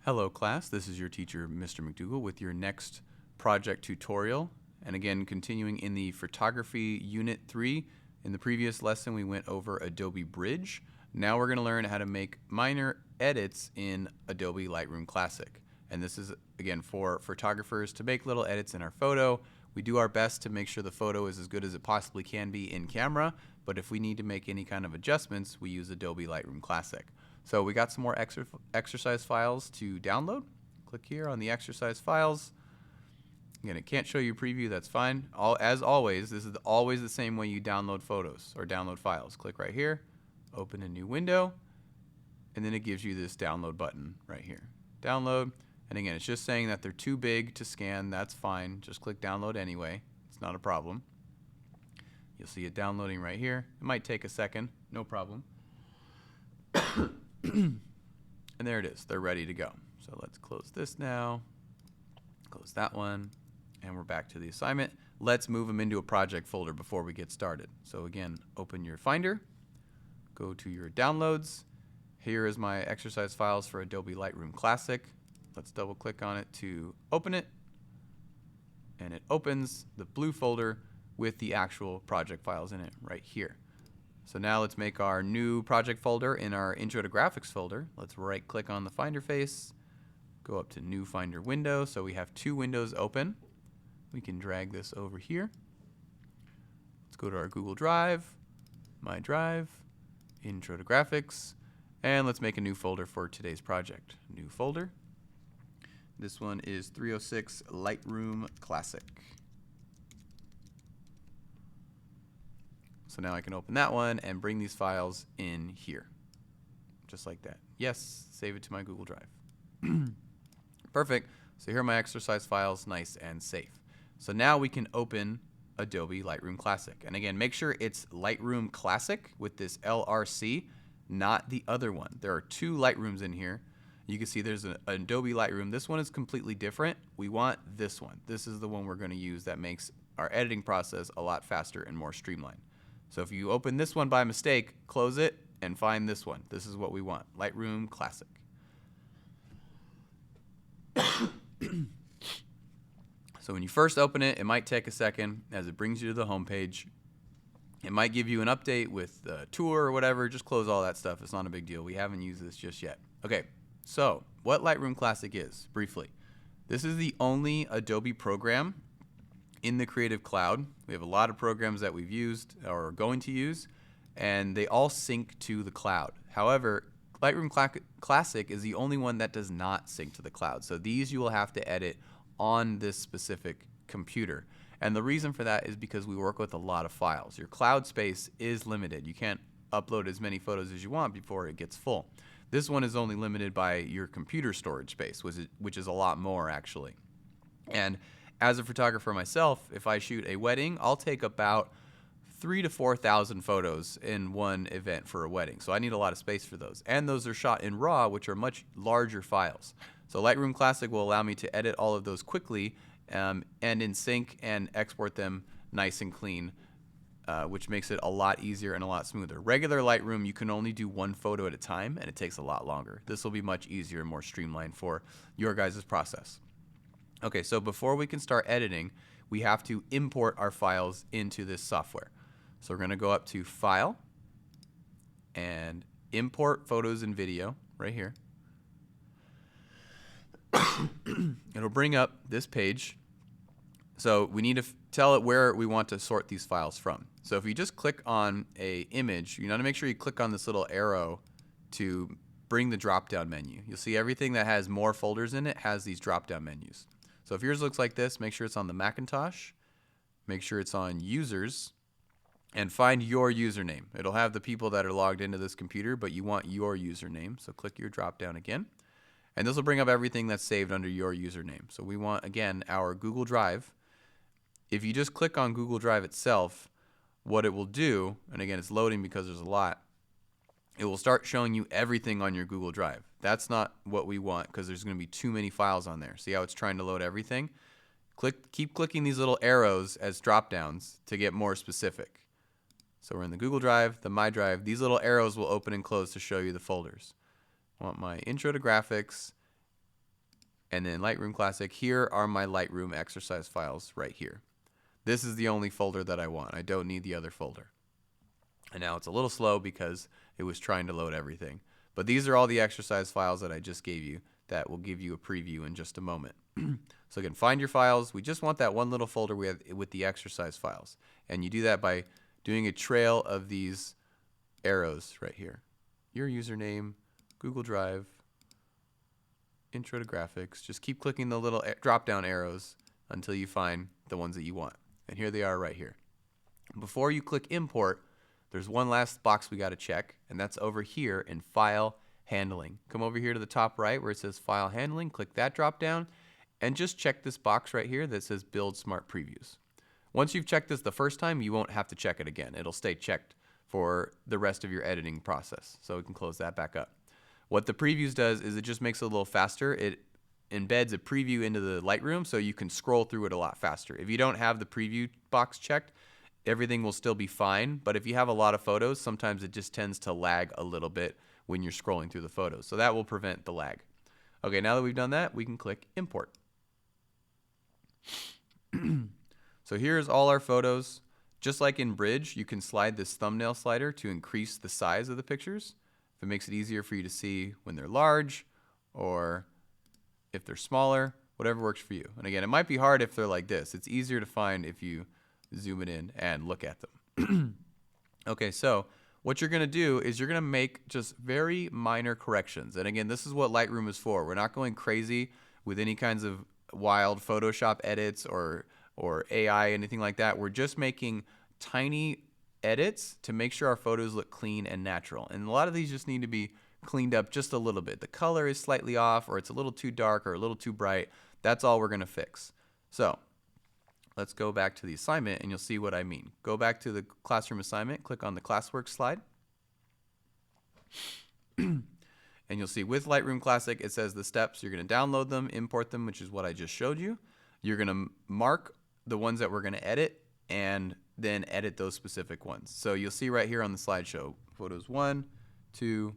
Hello class, this is your teacher Mr. McDougall with your next project tutorial. And again, continuing in the photography unit 3. In the previous lesson we went over Adobe Bridge. Now we're going to learn how to make minor edits in Adobe Lightroom Classic. And this is again for photographers to make little edits in our photo. We do our best to make sure the photo is as good as it possibly can be in camera, but if we need to make any kind of adjustments, we use Adobe Lightroom Classic. So we got some more exercise files to download. Click here on the exercise files. Again, it can't show you preview, that's fine. As always, this is always the same way you download photos or download files. Click right here, open a new window, and then it gives you this download button right here. Download, and again, it's just saying that they're too big to scan. That's fine. Just click download anyway. It's not a problem. You'll see it downloading right here. It might take a second, no problem. And there it is. They're ready to go. So let's close this now. Close that one. And we're back to the assignment. Let's move them into a project folder before we get started. So again, open your Finder. Go to your downloads. Here is my exercise files for Adobe Lightroom Classic. Let's double click on it to open it. And it opens the blue folder with the actual project files in it right here. So now let's make our new project folder in our Intro to Graphics folder. Let's right click on the Finder face, go up to New Finder Window. So we have two windows open. We can drag this over here. Let's go to our Google Drive, My Drive, Intro to Graphics, and let's make a new folder for today's project. New folder. This one is 306 Lightroom Classic. So now I can open that one and bring these files in here. Just like that. Yes, save it to my Google Drive. Perfect. So here are my exercise files, nice and safe. So now we can open Adobe Lightroom Classic. And again, make sure it's Lightroom Classic with this LRC, not the other one. There are two Lightrooms in here. You can see there's an Adobe Lightroom. This one is completely different. We want this one. This is the one we're going to use that makes our editing process a lot faster and more streamlined. So if you open this one by mistake, close it and find this one. This is what we want, Lightroom Classic. So when you first open it, it might take a second as it brings you to the home page. It might give you an update with the tour or whatever. Just close all that stuff. It's not a big deal. We haven't used this just yet. Okay, so what Lightroom Classic is, briefly. This is the only Adobe program in the Creative Cloud. We have a lot of programs that we've used or are going to use, and they all sync to the cloud. However, Lightroom Classic is the only one that does not sync to the cloud. So these you will have to edit on this specific computer. And the reason for that is because we work with a lot of files. Your cloud space is limited. You can't upload as many photos as you want before it gets full. This one is only limited by your computer storage space, which is a lot more actually. And as a photographer myself, if I shoot a wedding, I'll take about 3,000 to 4,000 photos in one event for a wedding. So I need a lot of space for those. And those are shot in RAW, which are much larger files. So Lightroom Classic will allow me to edit all of those quickly and in sync and export them nice and clean, which makes it a lot easier and a lot smoother. Regular Lightroom, you can only do one photo at a time, and it takes a lot longer. This will be much easier and more streamlined for your guys' process. Okay, so before we can start editing, we have to import our files into this software. So we're going to go up to File and Import Photos and Video right here. It'll bring up this page. So we need to tell it where we want to sort these files from. So if you just click on a image, you want to make sure you click on this little arrow to bring the drop-down menu. You'll see everything that has more folders in it has these drop-down menus. So if yours looks like this, make sure it's on the Macintosh, make sure it's on Users, and find your username. It'll have the people that are logged into this computer, but you want your username. So click your drop-down again, and this will bring up everything that's saved under your username. So we want, again, our Google Drive. If you just click on Google Drive itself, what it will do, and again, it's loading because there's a lot, it will start showing you everything on your Google Drive. That's not what we want because there's going to be too many files on there. See how it's trying to load everything? Keep clicking these little arrows as drop-downs to get more specific. So we're in the Google Drive, the My Drive. These little arrows will open and close to show you the folders. I want my Intro to Graphics, And then Lightroom Classic, here are my Lightroom exercise files right here. This is the only folder that I want. I don't need the other folder. And now it's a little slow because it was trying to load everything. But these are all the exercise files that I just gave you that will give you a preview in just a moment. So again, find your files. We just want that one little folder with the exercise files. And you do that by doing a trail of these arrows right here. Your username, Google Drive, Intro to Graphics. Just keep clicking the little drop-down arrows until you find the ones that you want. And here they are right here. Before you click Import, there's one last box we got to check, and that's over here in File Handling. Come over here to the top right where it says File Handling, click that drop-down, and just check this box right here that says Build Smart Previews. Once you've checked this the first time, you won't have to check it again. It'll stay checked for the rest of your editing process. So we can close that back up. What the previews does is it just makes it a little faster. It embeds a preview into the Lightroom so you can scroll through it a lot faster. If you don't have the preview box checked, everything will still be fine. But if you have a lot of photos, sometimes it just tends to lag a little bit when you're scrolling through the photos. So that will prevent the lag. Okay, now that we've done that, we can click Import. So here's all our photos. Just like in Bridge, you can slide this thumbnail slider to increase the size of the pictures. If it makes it easier for you to see when they're large or if they're smaller, whatever works for you. And again, it might be hard if they're like this. It's easier to find if you zoom it in and look at them. Okay, so what you're going to do is you're going to make just very minor corrections. And again, this is what Lightroom is for. We're not going crazy with any kinds of wild Photoshop edits or AI, anything like that. We're just making tiny edits to make sure our photos look clean and natural. And a lot of these just need to be cleaned up just a little bit. The color is slightly off, or it's a little too dark or a little too bright. That's all we're going to fix. So let's go back to the assignment and you'll see what I mean. Go back to the classroom assignment, click on the classwork slide. And you'll see with Lightroom Classic, it says the steps. You're going to download them, import them, which is what I just showed you. You're going to mark the ones that we're going to edit and then edit those specific ones. So you'll see right here on the slideshow, photos 1, 2,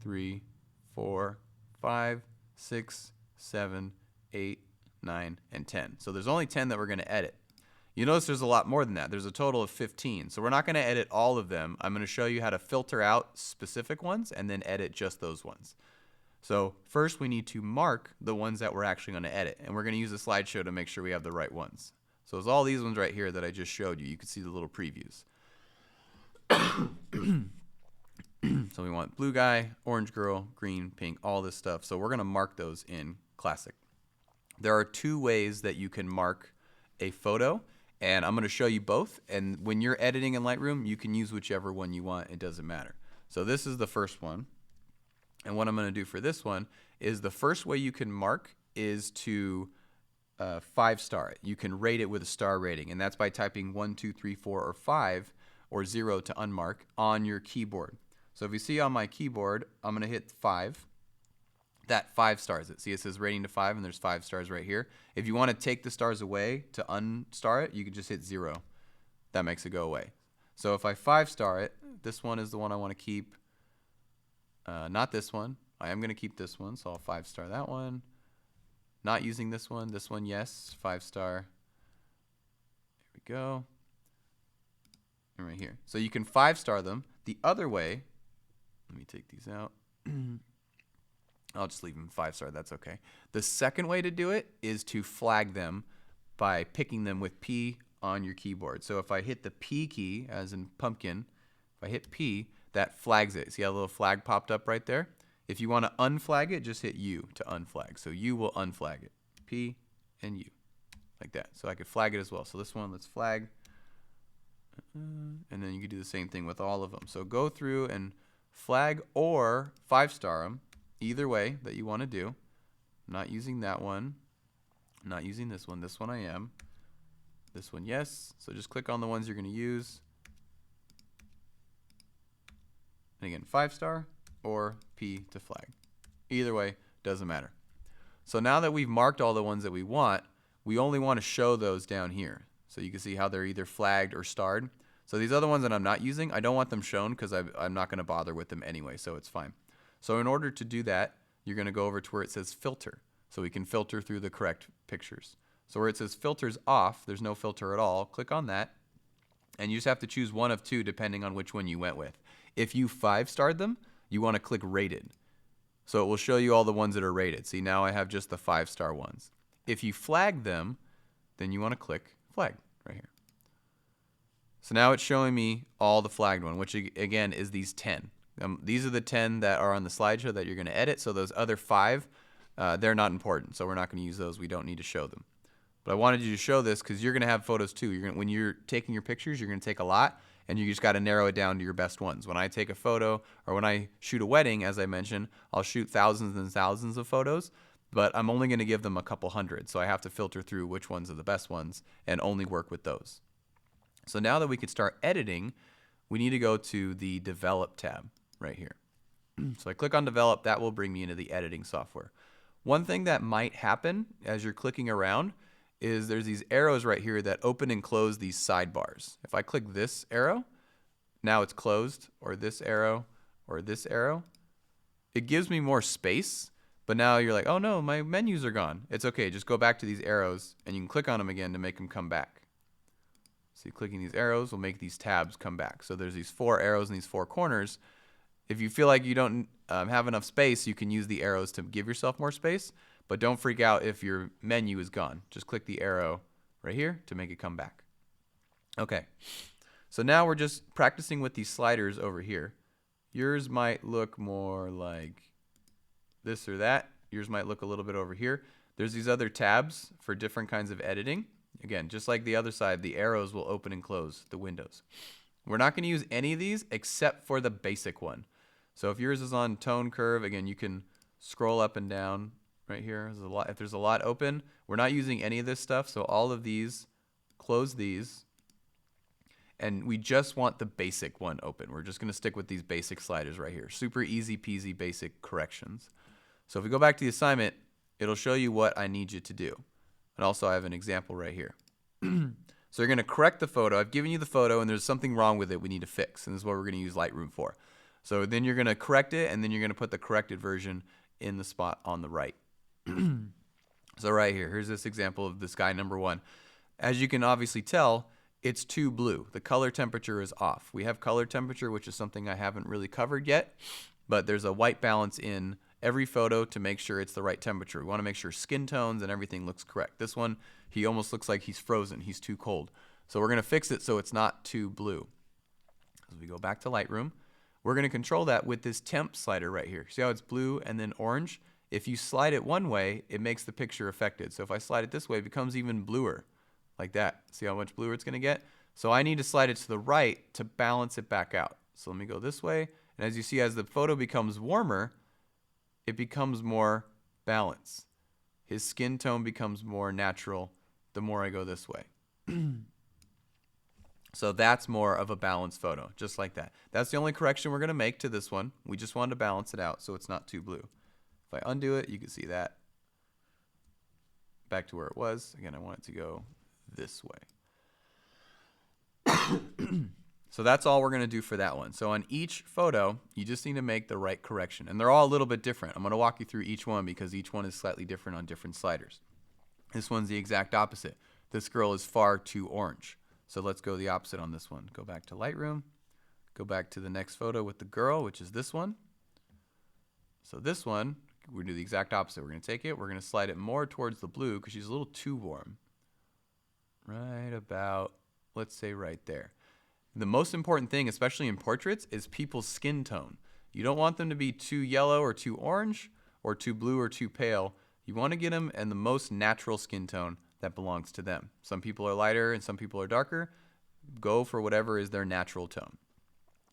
3, 4, 5, 6, 7, 8, 9, and 10. So there's only 10 that we're going to edit. You notice there's a lot more than that. There's a total of 15. So we're not going to edit all of them. I'm going to show you how to filter out specific ones and then edit just those ones. So first we need to mark the ones that we're actually going to edit. And we're going to use a slideshow to make sure we have the right ones. So it's all these ones right here that I just showed you. You can see the little previews. So we want blue guy, orange girl, green, pink, all this stuff. So we're going to mark those in Classic. There are two ways that you can mark a photo, and I'm going to show you both. And when you're editing in Lightroom, you can use whichever one you want. It doesn't matter. So this is the first one. And what I'm going to do for this one is the first way you can mark is to 5-star it. You can rate it with a star rating, and that's by typing 1, 2, 3, 4, or 5, or 0 to unmark on your keyboard. So if you see on my keyboard, I'm going to hit 5. That 5 stars it. See, it says rating to 5, and there's 5 stars right here. If you want to take the stars away to unstar it, you can just hit 0. That makes it go away. So if I 5-star it, this one is the one I want to keep. Not this one. I am going to keep this one, so I'll 5-star that one. Not using this one, yes, 5-star. There we go. And right here. So you can 5-star them. The other way, let me take these out. I'll just leave them 5-star, that's okay. The second way to do it is to flag them by picking them with P on your keyboard. So if I hit the P key, as in pumpkin, if I hit P, that flags it. See how the little flag popped up right there? If you want to unflag it, just hit U to unflag. So U will unflag it. P and U. Like that. So I could flag it as well. So this one, let's flag. And then you can do the same thing with all of them. So go through and flag or 5-star them. Either way that you want to do. I'm not using that one. I'm not using this one. This one I am. This one, yes. So just click on the ones you're going to use. And again, 5-star or P to flag. Either way, doesn't matter. So now that we've marked all the ones that we want, we only want to show those down here. So you can see how they're either flagged or starred. So these other ones that I'm not using, I don't want them shown because I'm not going to bother with them anyway, so it's fine. So in order to do that, you're going to go over to where it says filter. so we can filter through the correct pictures. So where it says filters off, there's no filter at all. Click on that, and you just have to choose one of two depending on which one you went with. If you 5-starred them, you want to click rated. So it will show you all the ones that are rated. See, now I have just the 5-star ones. If you flag them, then you want to click flag right here. So now it's showing me all the flagged one, which again is these 10. These are the 10 that are on the slideshow that you're going to edit. So those other 5, they're not important. So we're not going to use those. We don't need to show them. But I wanted you to show this because you're going to have photos too. When you're taking your pictures, you're going to take a lot, and you just got to narrow it down to your best ones. When I take a photo, or when I shoot a wedding, as I mentioned, I'll shoot thousands and thousands of photos, but I'm only going to give them a couple hundred. So I have to filter through which ones are the best ones and only work with those. So now that we could start editing, we need to go to the Develop tab right here. So I click on Develop. That will bring me into the editing software. One thing that might happen as you're clicking around is there's these arrows right here that open and close these sidebars. If I click this arrow, now it's closed, or this arrow, or this arrow. It gives me more space, but now you're like, oh no, my menus are gone. It's okay, just go back to these arrows, and you can click on them again to make them come back. See, clicking these arrows will make these tabs come back. So there's these 4 arrows in these 4 corners. If you feel like you don't have enough space, you can use the arrows to give yourself more space. But don't freak out if your menu is gone. Just click the arrow right here to make it come back. Okay, so now we're just practicing with these sliders over here. Yours might look more like this or that. Yours might look a little bit over here. There's these other tabs for different kinds of editing. Again, just like the other side, the arrows will open and close the windows. We're not going to use any of these except for the basic one. So if yours is on tone curve, again, you can scroll up and down. Right here, if there's a lot open, we're not using any of this stuff. So all of these, close these, and we just want the basic one open. We're just going to stick with these basic sliders right here. Super easy peasy basic corrections. So if we go back to the assignment, it'll show you what I need you to do. And also I have an example right here. So you're going to correct the photo. I've given you the photo and there's something wrong with it we need to fix. And this is what we're going to use Lightroom for. So then you're going to correct it, and then you're going to put the corrected version in the spot on the right. So right here, here's this example of this guy number 1. As you can obviously tell, it's too blue. The color temperature is off. We have color temperature, which is something I haven't really covered yet, but there's a white balance in every photo to make sure it's the right temperature. We want to make sure skin tones and everything looks correct. This one, he almost looks like he's frozen. He's too cold. So we're going to fix it so it's not too blue. As we go back to Lightroom, we're going to control that with this temp slider right here. See how it's blue and then orange? If you slide it one way, it makes the picture affected. So if I slide it this way, it becomes even bluer, like that. See how much bluer it's going to get? So I need to slide it to the right to balance it back out. So let me go this way. And as you see, as the photo becomes warmer, it becomes more balanced. His skin tone becomes more natural the more I go this way. So that's more of a balanced photo, just like that. That's the only correction we're going to make to this one. We just wanted to balance it out so it's not too blue. If I undo it, you can see that. Back to where it was. Again, I want it to go this way. So that's all we're going to do for that one. So on each photo, you just need to make the right correction. And they're all a little bit different. I'm going to walk you through each one because each one is slightly different on different sliders. This one's the exact opposite. This girl is far too orange. So let's go the opposite on this one. Go back to Lightroom. Go back to the next photo with the girl, which is this one. So this one, we're going to do the exact opposite. We're going to take it. We're going to slide it more towards the blue because she's a little too warm. Right about, let's say right there. The most important thing, especially in portraits, is people's skin tone. You don't want them to be too yellow or too orange or too blue or too pale. You want to get them in the most natural skin tone that belongs to them. Some people are lighter and some people are darker. Go for whatever is their natural tone.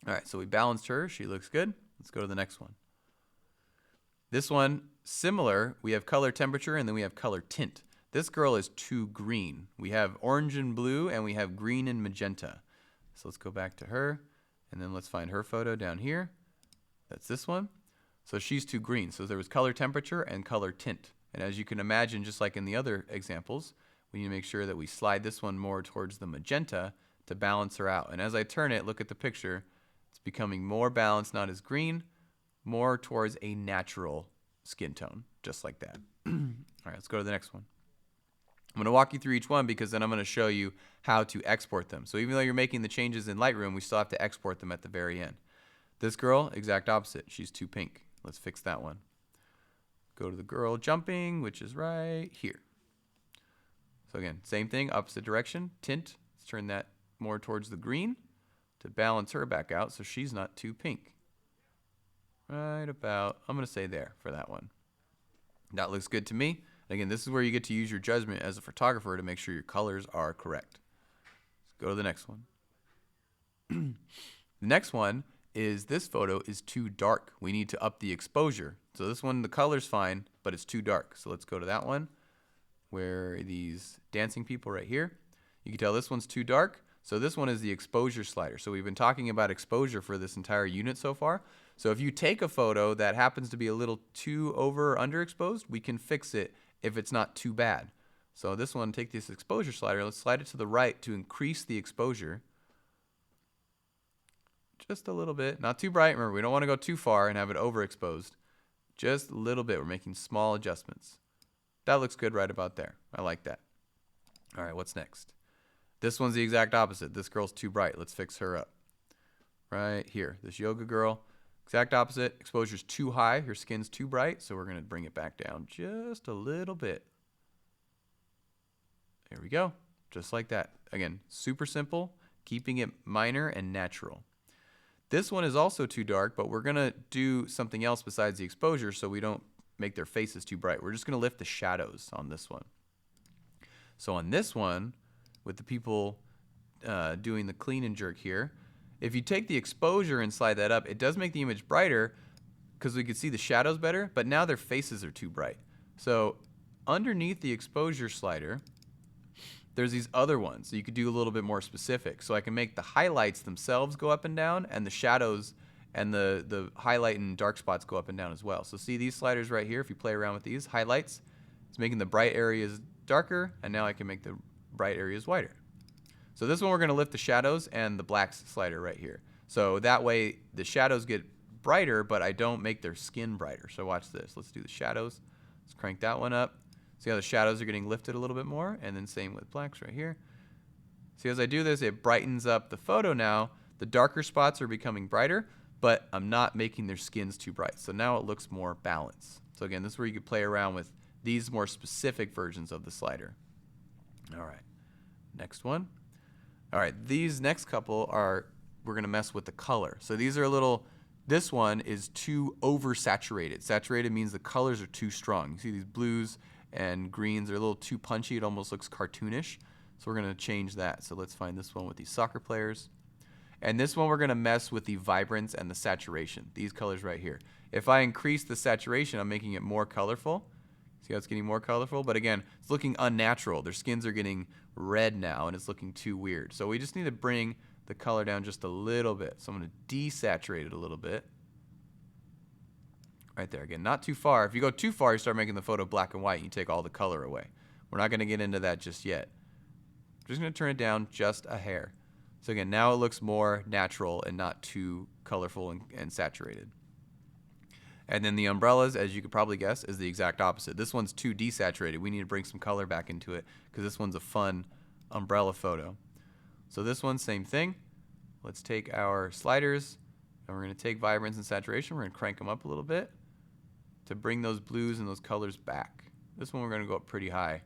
All right, so we balanced her. She looks good. Let's go to the next one. This one, similar. We have color temperature and then we have color tint. This girl is too green. We have orange and blue and we have green and magenta. So let's go back to her and then let's find her photo down here. That's this one. So she's too green. So there was color temperature and color tint. And as you can imagine, just like in the other examples, we need to make sure that we slide this one more towards the magenta to balance her out. And as I turn it, look at the picture. It's becoming more balanced, not as green, more towards a natural skin tone, just like that. All right, let's go to the next one. I'm going to walk you through each one because then I'm going to show you how to export them. So even though you're making the changes in Lightroom, we still have to export them at the very end. This girl, exact opposite. She's too pink. Let's fix that one. Go to the girl jumping, which is right here. So again, same thing, opposite direction. Tint. Let's turn that more towards the green to balance her back out so she's not too pink. Right about, I'm going to say there for that one. That looks good to me. Again, this is where you get to use your judgment as a photographer to make sure your colors are correct. Let's go to the next one. The next one is this photo is too dark. We need to up the exposure. So this one, the color's fine, but it's too dark. So let's go to that one where these dancing people right here. You can tell this one's too dark. So this one is the exposure slider. So we've been talking about exposure for this entire unit so far. So if you take a photo that happens to be a little too over or underexposed, we can fix it if it's not too bad. So this one, take this exposure slider, let's slide it to the right to increase the exposure. Just a little bit, not too bright. Remember, we don't want to go too far and have it overexposed. Just a little bit. We're making small adjustments. That looks good right about there. I like that. All right, what's next? This one's the exact opposite. This girl's too bright. Let's fix her up. Right here, this yoga girl. Exact opposite. Exposure's too high. Her skin's too bright, so we're going to bring it back down just a little bit. There we go. Just like that. Again, super simple, keeping it minor and natural. This one is also too dark, but we're going to do something else besides the exposure so we don't make their faces too bright. We're just going to lift the shadows on this one. So on this one, with the people doing the clean and jerk here, if you take the exposure and slide that up, it does make the image brighter because we can see the shadows better, but now their faces are too bright. So underneath the exposure slider, there's these other ones. So you could do a little bit more specific. So I can make the highlights themselves go up and down, and the shadows and the highlight and dark spots go up and down as well. So see these sliders right here, if you play around with these, highlights, it's making the bright areas darker, and now I can make the bright areas whiter. So this one we're going to lift the shadows and the blacks slider right here. So that way the shadows get brighter, but I don't make their skin brighter. So watch this. Let's do the shadows. Let's crank that one up. See how the shadows are getting lifted a little bit more? And then same with blacks right here. See, as I do this, it brightens up the photo now. The darker spots are becoming brighter, but I'm not making their skins too bright. So now it looks more balanced. So again, this is where you could play around with these more specific versions of the slider. All right, next one. All right, these next couple are, we're going to mess with the color. So these are a little, this one is too oversaturated. Saturated means the colors are too strong. You see these blues and greens are a little too punchy. It almost looks cartoonish. So we're going to change that. So let's find this one with these soccer players. And this one we're going to mess with the vibrance and the saturation, these colors right here. If I increase the saturation, I'm making it more colorful. See how it's getting more colorful? But again, it's looking unnatural. Their skins are getting red now, and it's looking too weird. So we just need to bring the color down just a little bit. So I'm going to desaturate it a little bit. Right there. Again, not too far. If you go too far, you start making the photo black and white, and you take all the color away. We're not going to get into that just yet. I'm just going to turn it down just a hair. So again, now it looks more natural and not too colorful and saturated. And then the umbrellas, as you could probably guess, is the exact opposite. This one's too desaturated. We need to bring some color back into it because this one's a fun umbrella photo. So this one, same thing. Let's take our sliders, and we're going to take vibrance and saturation. We're going to crank them up a little bit to bring those blues and those colors back. This one we're going to go up pretty high.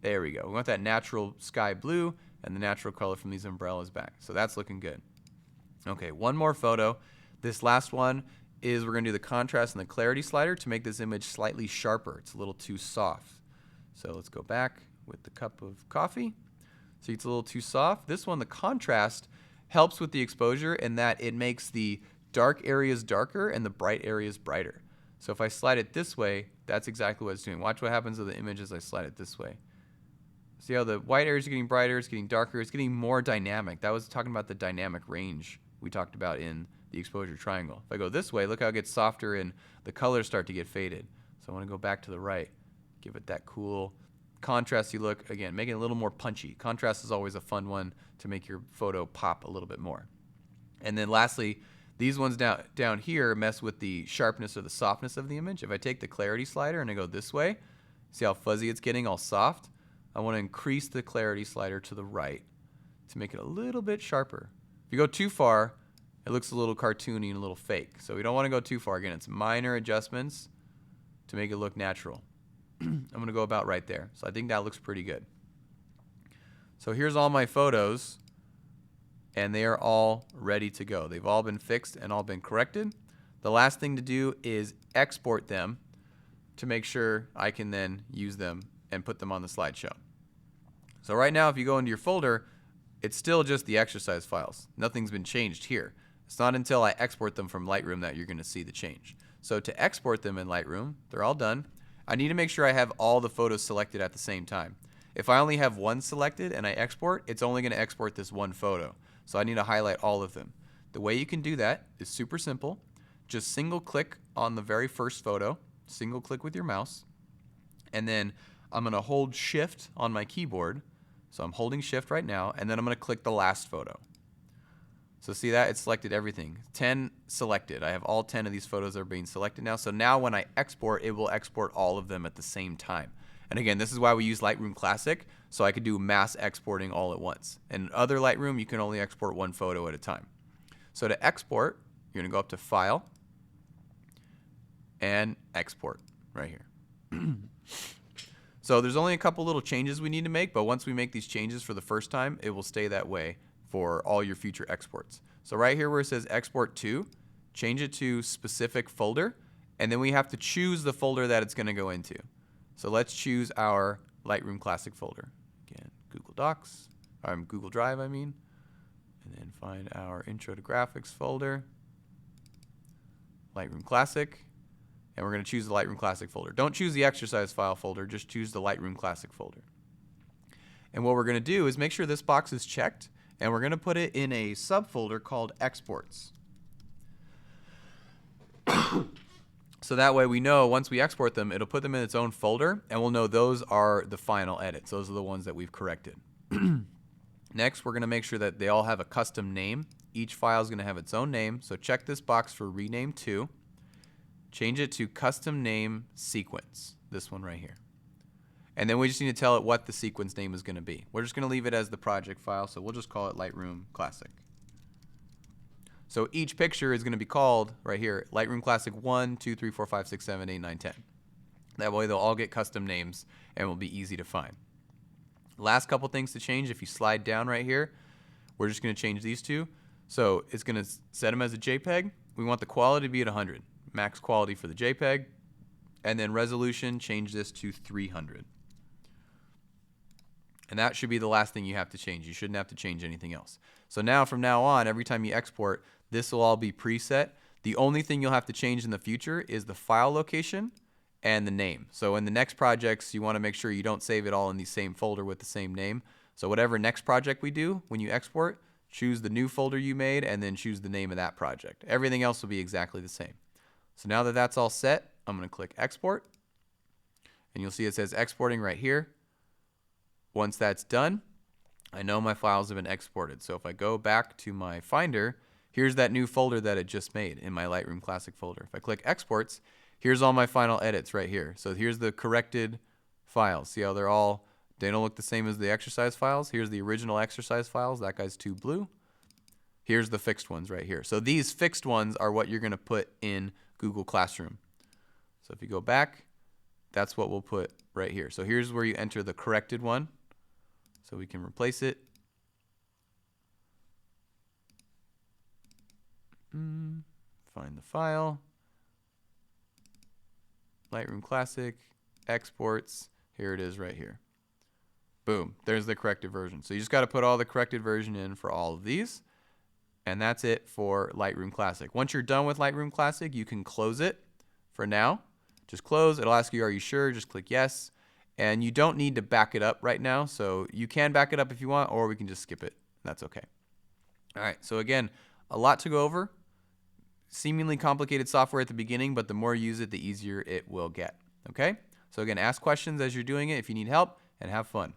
There we go. We want that natural sky blue and the natural color from these umbrellas back. So that's looking good. Okay, one more photo. This last one is we're going to do the contrast and the clarity slider to make this image slightly sharper. It's a little too soft. So let's go back with the cup of coffee. See, it's a little too soft. This one, the contrast, helps with the exposure in that it makes the dark areas darker and the bright areas brighter. So if I slide it this way, that's exactly what it's doing. Watch what happens to the image as I slide it this way. See how the white areas are getting brighter, it's getting darker, it's getting more dynamic. That was talking about the dynamic range we talked about in the exposure triangle. If I go this way, look how it gets softer and the colors start to get faded. So I want to go back to the right, give it that cool contrasty look. Again, make it a little more punchy. Contrast is always a fun one to make your photo pop a little bit more. And then lastly, these ones down here mess with the sharpness or the softness of the image. If I take the clarity slider and I go this way, See how fuzzy it's getting, all soft? I want to increase the clarity slider to the right to make it a little bit sharper. If you go too far, it looks a little cartoony and a little fake. So we don't want to go too far. Again, it's minor adjustments to make it look natural. I'm going to go about right there. So I think that looks pretty good. So here's all my photos, and they are all ready to go. They've all been fixed and all been corrected. The last thing to do is export them to make sure I can then use them and put them on the slideshow. So right now, if you go into your folder, it's still just the exercise files. Nothing's been changed here. It's not until I export them from Lightroom that you're going to see the change. So to export them in Lightroom, they're all done. I need to make sure I have all the photos selected at the same time. If I only have one selected and I export, it's only going to export this one photo. So I need to highlight all of them. The way you can do that is super simple. Just single click on the very first photo, single click with your mouse, and then I'm going to hold shift on my keyboard. So I'm holding shift right now, and then I'm going to click the last photo. So see that? It selected everything. 10 selected. I have all 10 of these photos that are being selected now. So now when I export, it will export all of them at the same time. And again, this is why we use Lightroom Classic, so I could do mass exporting all at once. In other Lightroom, you can only export one photo at a time. So to export, you're going to go up to File and Export right here. So there's only a couple little changes we need to make, but once we make these changes for the first time, it will stay that way for all your future exports. So right here where it says Export To, change it to specific folder, and then we have to choose the folder that it's going to go into. So let's choose our Lightroom Classic folder. Again, Google Docs, Google Drive, I mean. And then find our Intro to Graphics folder, Lightroom Classic, and we're going to choose the Lightroom Classic folder. Don't choose the exercise file folder, just choose the Lightroom Classic folder. And what we're going to do is make sure this box is checked, and we're going to put it in a subfolder called Exports. So that way we know once we export them, it'll put them in its own folder, and we'll know those are the final edits. Those are the ones that we've corrected. Next, we're going to make sure that they all have a custom name. Each file is going to have its own name. So check this box for Rename To. Change it to Custom Name Sequence, this one right here. And then we just need to tell it what the sequence name is going to be. We're just going to leave it as the project file, so we'll just call it Lightroom Classic. So each picture is going to be called right here, Lightroom Classic 1, 2, 3, 4, 5, 6, 7, 8, 9, 10. That way they'll all get custom names and will be easy to find. Last couple things to change, if you slide down right here, we're just going to change these two. So it's going to set them as a JPEG. We want the quality to be at 100, max quality for the JPEG. And then resolution, change this to 300. And that should be the last thing you have to change. You shouldn't have to change anything else. So now, from now on, every time you export, this will all be preset. The only thing you'll have to change in the future is the file location and the name. So in the next projects, you want to make sure you don't save it all in the same folder with the same name. So whatever next project we do, when you export, choose the new folder you made and then choose the name of that project. Everything else will be exactly the same. So now that that's all set, I'm going to click Export. And you'll see it says exporting right here. Once that's done, I know my files have been exported. So if I go back to my Finder, here's that new folder that it just made in my Lightroom Classic folder. If I click Exports, here's all my final edits right here. So here's the corrected files. See how they don't look the same as the exercise files? Here's the original exercise files. That guy's too blue. Here's the fixed ones right here. So these fixed ones are what you're going to put in Google Classroom. So if you go back, that's what we'll put right here. So here's where you enter the corrected one. So we can replace it. Find the file. Lightroom Classic, exports. Here it is right here. Boom, there's the corrected version. So you just got to put all the corrected version in for all of these. And that's it for Lightroom Classic. Once you're done with Lightroom Classic, you can close it for now. Just close. It'll ask you, are you sure? Just click yes. And you don't need to back it up right now. So you can back it up if you want, or we can just skip it. That's okay. All right, so again, a lot to go over. Seemingly complicated software at the beginning, but the more you use it, the easier it will get. Okay? So again, ask questions as you're doing it if you need help, and have fun.